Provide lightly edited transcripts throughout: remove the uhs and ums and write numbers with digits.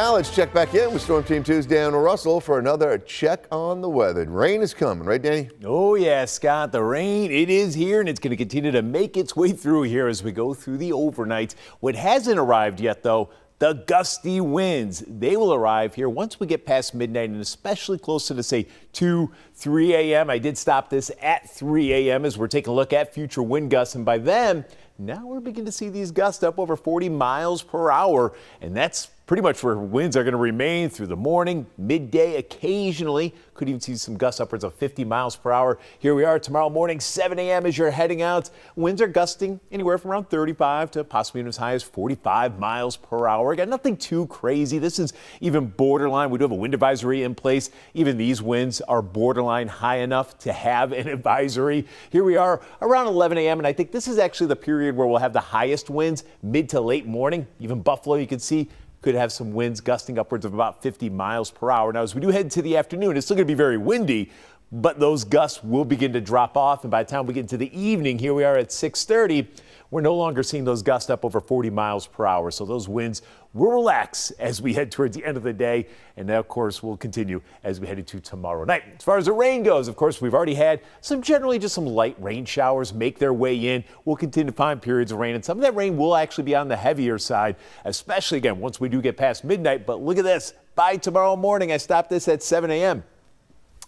Now let's check back in with Storm Team 2's Dan Russell for another check on the weather. Rain is coming, right, Danny? Oh, yeah, Scott. The rain, it is here, and it's going to continue to make its way through here as we go through the overnight. What hasn't arrived yet, though, the gusty winds. They will arrive here once we get past midnight and especially closer to, say, 2, 3 a.m. I did stop this at 3 a.m. as we're taking a look at future wind gusts, and by then, now we're beginning to see these gusts up over 40 miles per hour, and that's pretty much where winds are going to remain through the morning, midday, occasionally. Could even see some gusts upwards of 50 miles per hour. Here we are tomorrow morning, 7 a.m. as you're heading out. Winds are gusting anywhere from around 35 to possibly as high as 45 miles per hour. Again, nothing too crazy. This is even borderline. We do have a wind advisory in place. Even these winds are borderline high enough to have an advisory. Here we are around 11 a.m. and I think this is actually the period where we'll have the highest winds mid to late morning. Even Buffalo, you can see, could have some winds gusting upwards of about 50 miles per hour. Now, as we do head to the afternoon, it's still going to be very windy, but those gusts will begin to drop off. And by the time we get into the evening, here we are at 6:30, we're no longer seeing those gusts up over 40 miles per hour. So those winds will relax as we head towards the end of the day. And that, of course, will continue as we head into tomorrow night. As far as the rain goes, of course, we've already had generally just some light rain showers make their way in. We'll continue to find periods of rain, and some of that rain will actually be on the heavier side, especially, again, once we do get past midnight. But look at this. By tomorrow morning, I stopped this at 7 a.m.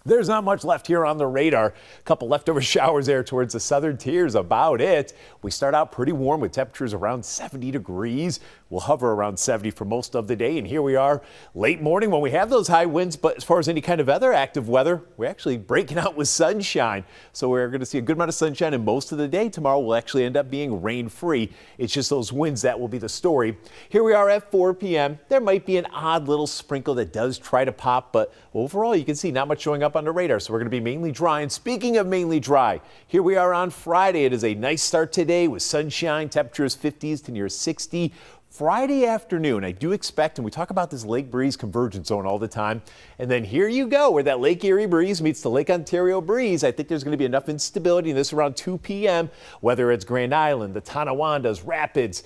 There's not much left here on the radar. A couple leftover showers there towards the southern tiers, about it. We start out pretty warm with temperatures around 70 degrees. We'll hover around 70 for most of the day. And here we are late morning when we have those high winds. But as far as any kind of other active weather, we're actually breaking out with sunshine. So we're going to see a good amount of sunshine, and most of the day tomorrow will actually end up being rain-free. It's just those winds that will be the story. Here we are at 4 p.m. There might be an odd little sprinkle that does try to pop, but overall you can see not much showing up on the radar. So we're going to be mainly dry. And speaking of mainly dry, here we are on Friday. It is a nice start today with sunshine, temperatures 50s to near 60. Friday afternoon, I do expect, and we talk about this lake breeze convergence zone all the time, and then here you go, where that Lake Erie breeze meets the Lake Ontario breeze. I think there's going to be enough instability in this around 2 p.m., whether it's Grand Island, the Tonawandas, Rapids,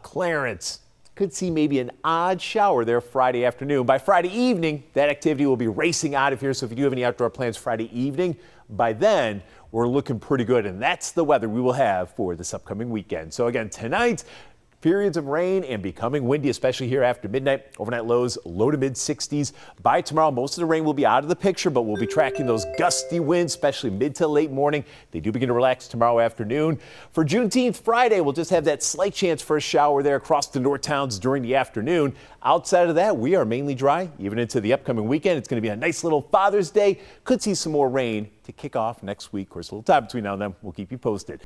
Clarence. Could see maybe an odd shower there Friday afternoon. By Friday evening, that activity will be racing out of here, so if you do have any outdoor plans Friday evening, by then, we're looking pretty good, and that's the weather we will have for this upcoming weekend. So again, tonight, periods of rain and becoming windy, especially here after midnight. Overnight lows low to mid 60s. By tomorrow, most of the rain will be out of the picture, but we'll be tracking those gusty winds, especially mid to late morning. They do begin to relax tomorrow afternoon. For Juneteenth Friday, we'll just have that slight chance for a shower there across the north towns during the afternoon. Outside of that, we are mainly dry. Even into the upcoming weekend, it's going to be a nice little Father's Day. Could see some more rain to kick off next week. Of course, a little time between now and then. We'll keep you posted.